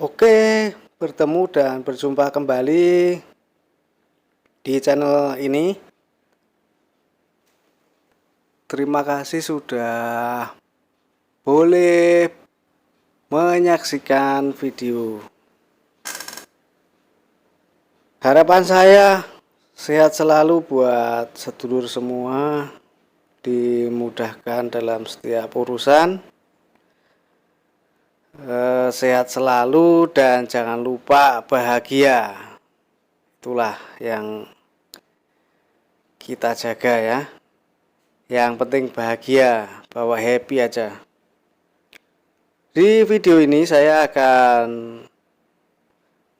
Oke, bertemu dan berjumpa kembali di channel ini. Terima kasih sudah boleh menyaksikan video. Harapan saya sehat selalu buat sedulur semua, dimudahkan dalam setiap urusan. Sehat selalu dan jangan lupa bahagia. Itulah yang kita jaga ya. Yang penting bahagia, bawa happy aja. Di video ini saya akan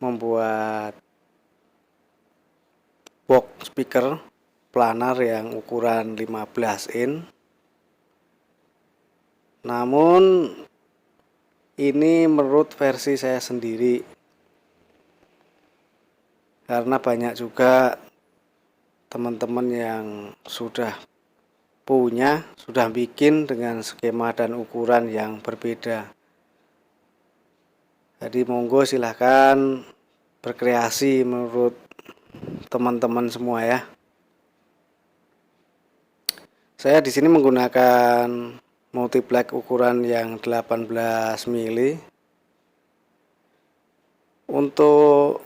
membuat box speaker planar yang ukuran 15 in. Namun ini menurut versi saya sendiri, karena banyak juga teman-teman yang sudah bikin dengan skema dan ukuran yang berbeda. Jadi monggo silahkan berkreasi menurut teman-teman semua ya. Saya di sini menggunakan multiplex ukuran yang 18 mili. Untuk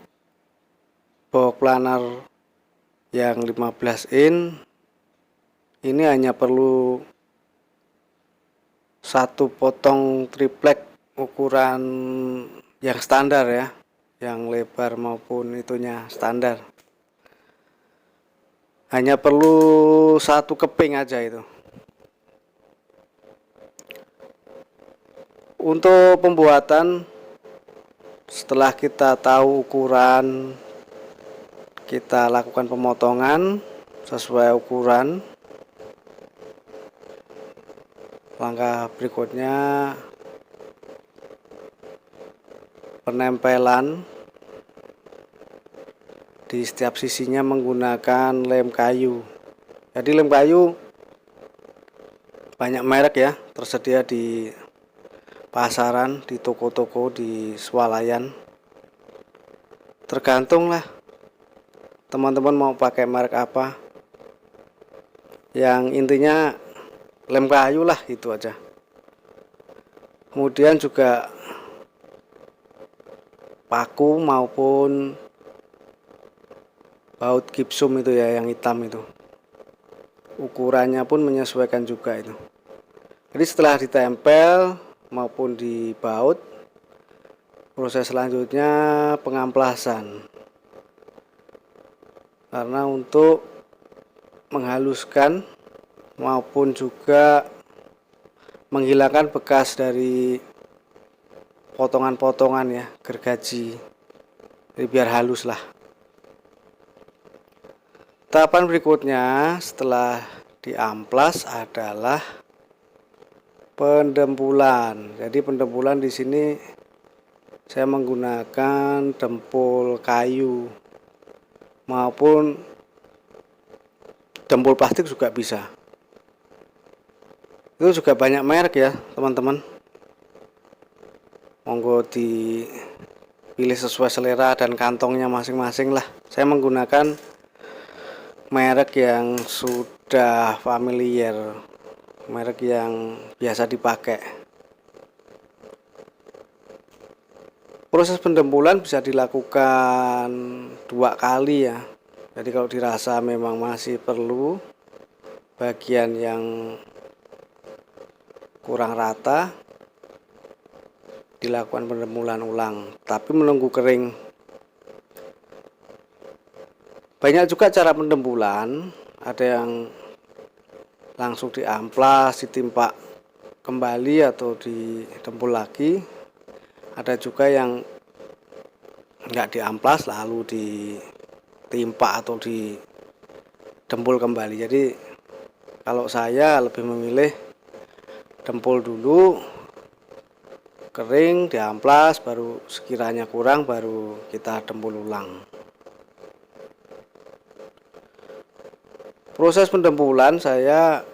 box planar yang 15 in ini hanya perlu satu potong triplek ukuran yang standar ya, yang lebar maupun itunya standar. Hanya perlu satu keping aja itu. Untuk pembuatan, setelah kita tahu ukuran, kita lakukan pemotongan sesuai ukuran. Langkah berikutnya penempelan di setiap sisinya menggunakan lem kayu. Jadi lem kayu banyak merek ya, tersedia di pasaran, di toko-toko, di swalayan. Tergantung lah teman-teman mau pakai merek apa. Yang intinya lem kayu lah, itu aja. Kemudian juga paku maupun baut gipsum itu ya, yang hitam itu. Ukurannya pun menyesuaikan juga itu. Jadi setelah ditempel maupun dibaut, proses selanjutnya pengamplasan. Karena untuk menghaluskan maupun juga menghilangkan bekas dari potongan-potongan ya, gergaji. Jadi biar halus lah. Tahapan berikutnya setelah diamplas adalah pendempulan. Jadi pendempulan di sini saya menggunakan dempul kayu maupun dempul plastik juga bisa. Itu juga banyak merek ya teman-teman. Monggo dipilih sesuai selera dan kantongnya masing-masing lah. Saya menggunakan merek yang sudah familiar, merek yang biasa dipakai. Proses pendempulan bisa dilakukan 2 kali ya. Jadi kalau dirasa memang masih perlu bagian yang kurang rata, dilakukan pendempulan ulang, tapi menunggu kering. Banyak juga cara pendempulan, ada yang langsung diamplas, ditimpa kembali atau didempul lagi. Ada juga yang enggak diamplas lalu ditimpa atau didempul kembali. Jadi kalau saya lebih memilih dempul dulu, kering, diamplas, baru sekiranya kurang baru kita dempul ulang. Proses pendempulan saya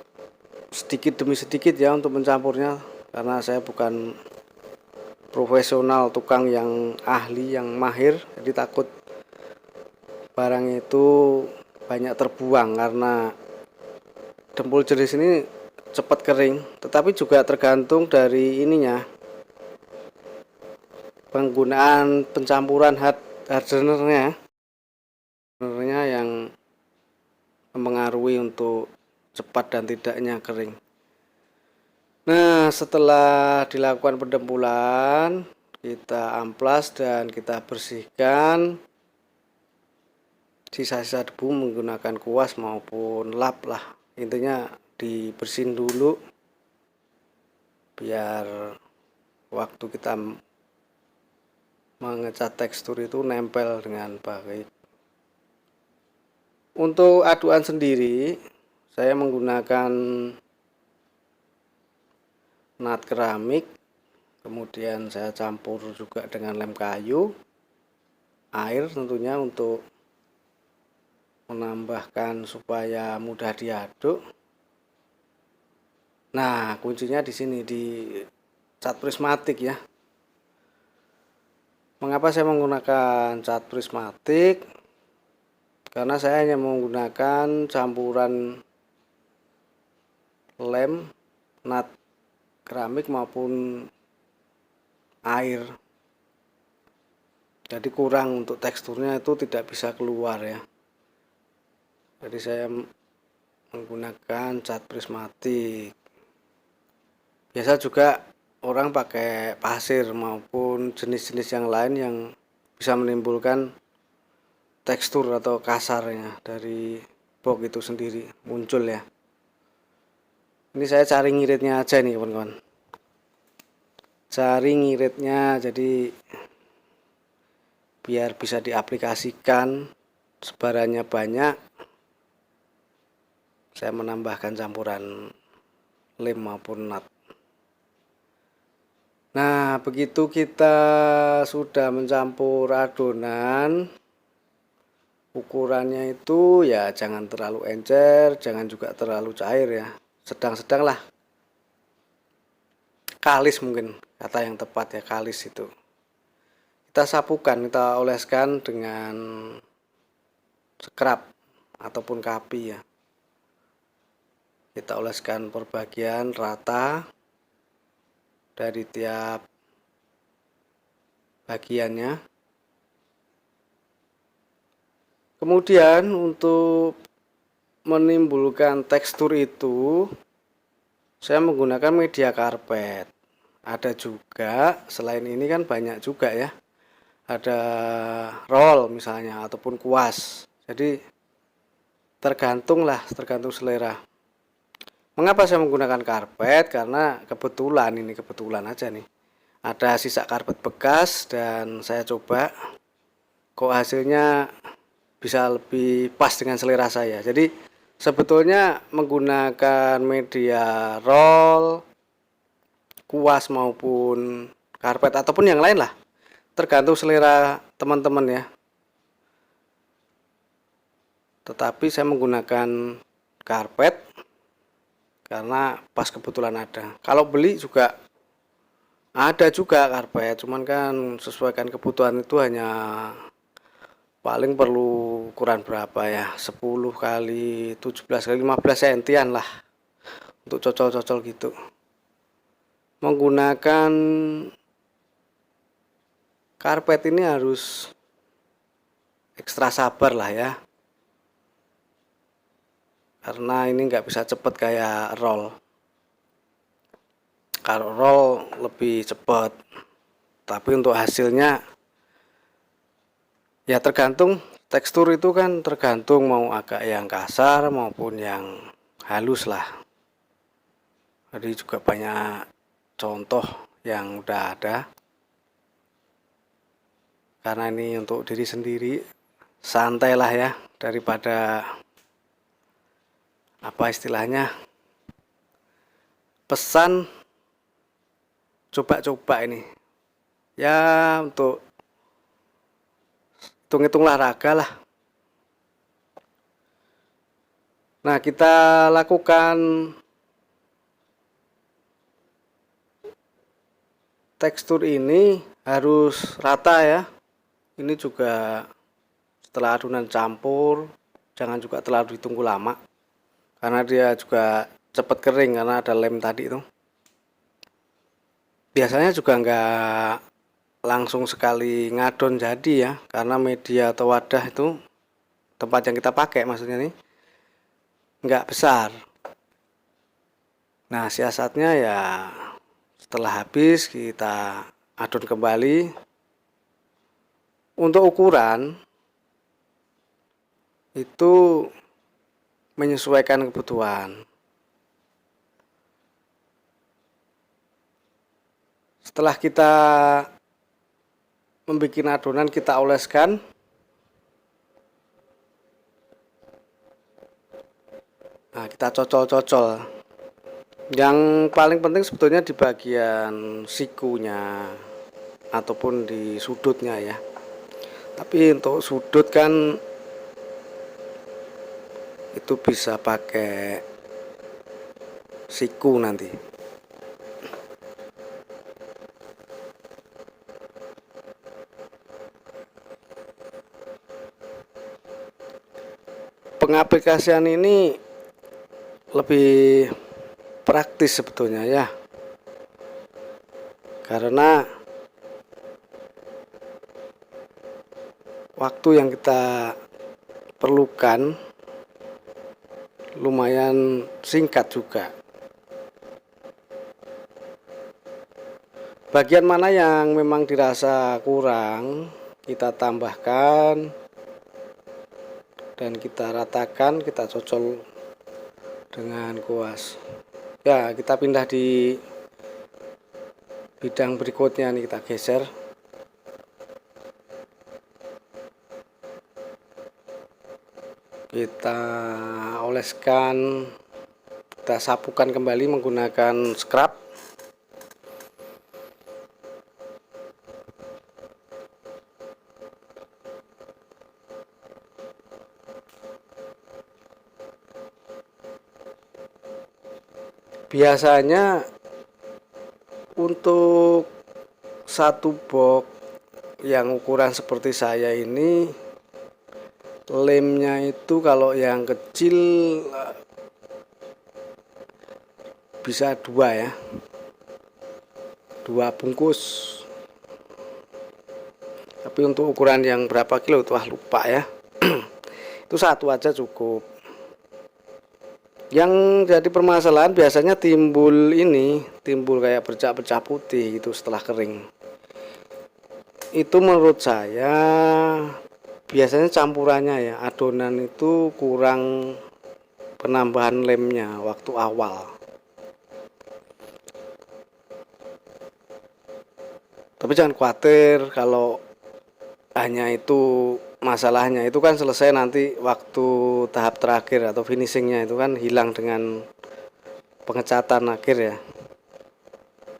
sedikit demi sedikit ya untuk mencampurnya, karena saya bukan profesional, tukang yang ahli, yang mahir, jadi takut barang itu banyak terbuang karena dempul jenis ini cepat kering. Tetapi juga tergantung dari ininya, penggunaan pencampuran hardenernya yang mempengaruhi untuk cepat dan tidaknya kering. Nah, setelah dilakukan pendempulan, kita amplas dan kita bersihkan sisa-sisa debu menggunakan kuas maupun lap lah. Intinya dibersihin dulu biar waktu kita mengecat tekstur itu nempel dengan baik. Untuk aduan sendiri, saya menggunakan nat keramik, kemudian saya campur juga dengan lem kayu, air tentunya untuk menambahkan supaya mudah diaduk. Nah, kuncinya di sini di cat prismatik ya. Mengapa saya menggunakan cat prismatik? Karena saya hanya menggunakan campuran lem, nat keramik maupun air. Jadi kurang untuk teksturnya itu tidak bisa keluar ya. Jadi saya menggunakan cat prismatik. Biasa juga orang pakai pasir maupun jenis-jenis yang lain yang bisa menimbulkan tekstur atau kasarnya dari box itu sendiri muncul ya. Ini saya cari ngiritnya aja nih kawan-kawan. Cari ngiritnya jadi biar bisa diaplikasikan, sebarannya banyak. Saya menambahkan campuran lem maupun nat. Nah, begitu kita sudah mencampur adonan, ukurannya itu ya jangan terlalu encer, jangan juga terlalu cair ya. Sedang-sedang lah. Kalis mungkin kata yang tepat ya, kalis itu. Kita sapukan, kita oleskan dengan scrub ataupun kapi ya. Kita oleskan per bagian rata dari tiap bagiannya. Kemudian untuk menimbulkan tekstur itu saya menggunakan media karpet. Ada juga, selain ini kan banyak juga ya, ada roll misalnya ataupun kuas. Jadi tergantung selera. Mengapa saya menggunakan karpet? Karena kebetulan aja nih, ada sisa karpet bekas dan saya coba kok hasilnya bisa lebih pas dengan selera saya. Jadi sebetulnya menggunakan media roll, kuas maupun karpet ataupun yang lain lah, tergantung selera teman-teman ya. Tetapi saya menggunakan karpet karena pas kebetulan ada. Kalau beli juga ada juga karpet, cuman kan sesuaikan kebutuhan itu hanya paling perlu ukuran berapa ya, 10 kali 17 kali 15 sentian lah untuk cocol-cocol gitu. Menggunakan karpet ini harus ekstra sabar lah ya, karena ini nggak bisa cepet kayak roll. Kalau roll lebih cepat, tapi untuk hasilnya ya tergantung. Tekstur itu kan tergantung mau agak yang kasar maupun yang halus lah. Jadi juga banyak contoh yang udah ada. Karena ini untuk diri sendiri, santai lah ya, daripada apa istilahnya, pesan coba-coba ini ya, untuk hitung-hitung olahraga lah. Nah, kita lakukan tekstur ini harus rata ya. Ini juga setelah adonan campur, jangan juga terlalu ditunggu lama, karena dia juga cepat kering karena ada lem tadi itu. Biasanya juga nggak langsung sekali ngadon jadi ya, karena media atau wadah itu, tempat yang kita pakai maksudnya nih, nggak besar. Nah, siasatnya ya setelah habis kita adon kembali. Untuk ukuran itu menyesuaikan kebutuhan. Setelah kita membuat adonan, kita oleskan. Nah, kita cocol-cocol. Yang paling penting sebetulnya di bagian sikunya ataupun di sudutnya ya. Tapi untuk sudut kan itu bisa pakai siku nanti. Pengaplikasian ini lebih praktis sebetulnya ya, karena waktu yang kita perlukan lumayan singkat juga. Bagian mana yang memang dirasa kurang, kita tambahkan dan kita ratakan, kita cocol dengan kuas. Ya, kita pindah di bidang berikutnya nih, kita geser. Kita oleskan, kita sapukan kembali menggunakan scrub. Biasanya untuk satu box yang ukuran seperti saya ini, lemnya itu kalau yang kecil bisa 2 ya, 2 bungkus. Tapi untuk ukuran yang berapa kilo itu lupa ya. Itu 1 aja cukup. Yang jadi permasalahan biasanya timbul kayak bercak-bercak putih itu setelah kering. Itu menurut saya biasanya campurannya ya, adonan itu kurang penambahan lemnya waktu awal. Tapi jangan khawatir kalau hanya itu masalahnya, itu kan selesai nanti waktu tahap terakhir atau finishingnya itu kan hilang dengan pengecatan akhir ya,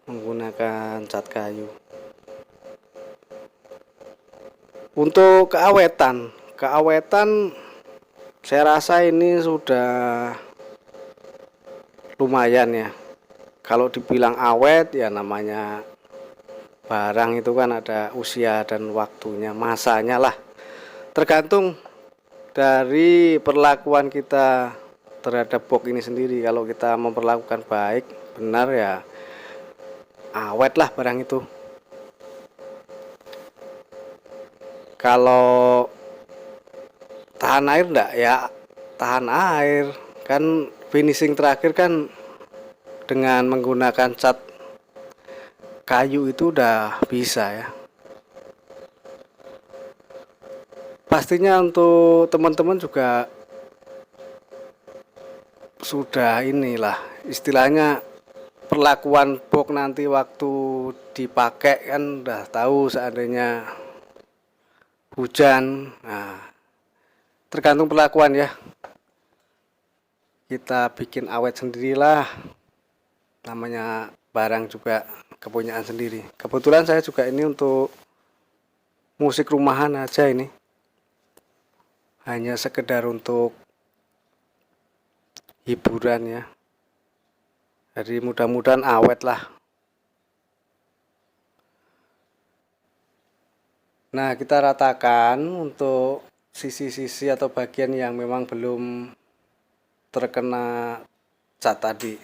menggunakan cat kayu. Untuk keawetan saya rasa ini sudah lumayan ya. Kalau dibilang awet ya, namanya barang itu kan ada usia dan waktunya, masanya lah. Tergantung dari perlakuan kita terhadap box ini sendiri. Kalau kita memperlakukan baik, benar ya, awet lah barang itu. Kalau tahan air enggak ya, tahan air. Kan finishing terakhir kan dengan menggunakan cat kayu itu udah bisa ya. Pastinya untuk teman-teman juga sudah inilah istilahnya, perlakuan box nanti waktu dipakai kan udah tahu seandainya hujan. Nah, tergantung perlakuan ya. Kita bikin awet sendirilah, namanya barang juga kepunyaan sendiri. Kebetulan saya juga ini untuk musik rumahan aja ini, hanya sekedar untuk hiburan ya. Jadi mudah-mudahan awet lah. Nah, kita ratakan untuk sisi-sisi atau bagian yang memang belum terkena cat tadi.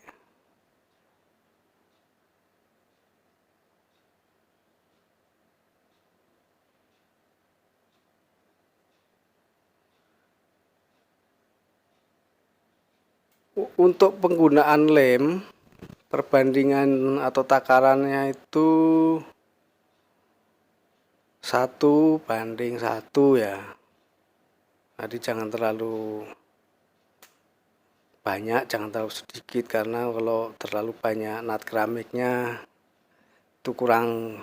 Untuk penggunaan lem, perbandingan atau takarannya itu 1:1 ya. Jadi jangan terlalu banyak, jangan terlalu sedikit, karena kalau terlalu banyak nut keramiknya itu kurang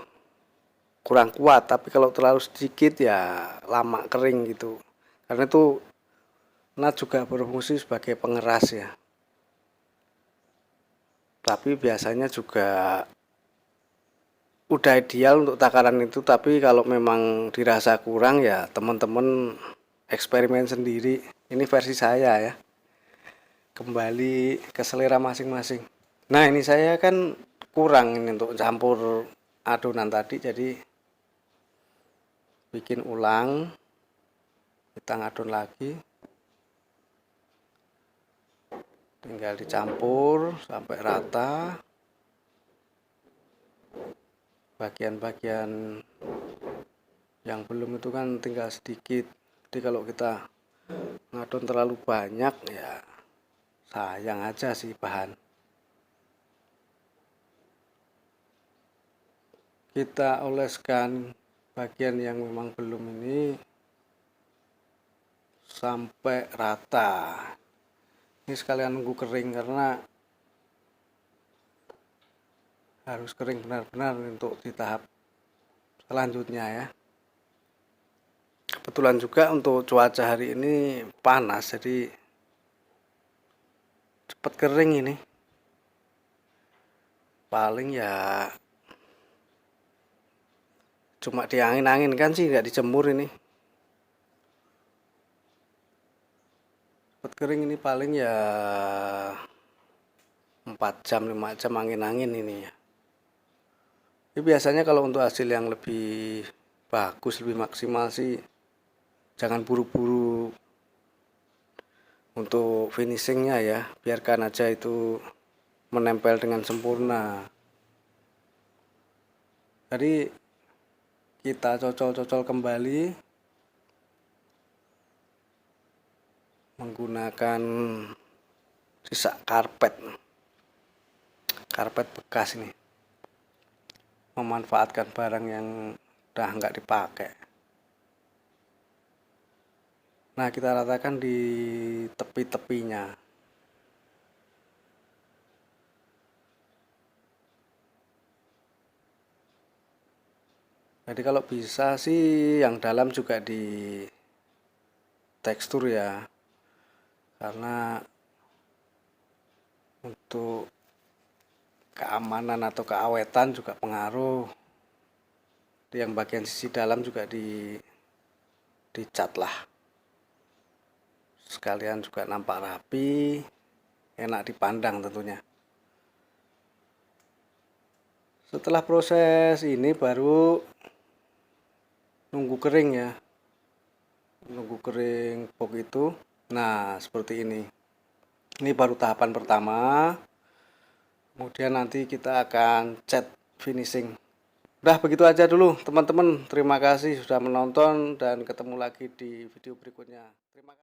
kuat. Tapi kalau terlalu sedikit ya lama kering gitu, karena itu nut juga berfungsi sebagai pengeras ya. Tapi biasanya juga udah ideal untuk takaran itu, tapi kalau memang dirasa kurang ya teman-teman eksperimen sendiri. Ini versi saya ya, kembali ke selera masing-masing. Nah, ini saya kan kurang ini untuk campur adonan tadi, jadi bikin ulang, kita ngadon lagi, tinggal dicampur sampai rata. Bagian-bagian yang belum itu kan tinggal sedikit, jadi kalau kita ngadon terlalu banyak ya sayang aja sih bahan. Kita oleskan bagian yang memang belum ini sampai rata. Ini sekalian nunggu kering, karena harus kering benar-benar untuk di tahap selanjutnya ya. Kebetulan juga untuk cuaca hari ini panas, jadi cepet kering ini. Paling ya cuma diangin-angin kan sih, nggak dijemur ini. Cepet kering ini paling ya 4 jam 5 jam angin-angin ini ya. Ini biasanya kalau untuk hasil yang lebih bagus, lebih maksimal sih jangan buru-buru untuk finishingnya ya, biarkan aja itu menempel dengan sempurna. Jadi kita cocol-cocol kembali menggunakan sisa karpet bekas ini, memanfaatkan barang yang udah nggak dipakai. Nah, kita ratakan di tepi-tepinya. Jadi kalau bisa sih yang dalam juga di tekstur ya, karena untuk keamanan atau keawetan juga pengaruh. Yang bagian sisi dalam juga dicat lah, sekalian juga nampak rapi, enak dipandang tentunya. Setelah proses ini baru nunggu kering ya, nunggu kering box itu. Nah, seperti ini baru tahapan pertama. Kemudian nanti kita akan cat finishing. Udah begitu aja dulu teman-teman. Terima kasih sudah menonton dan ketemu lagi di video berikutnya. Terima kasih.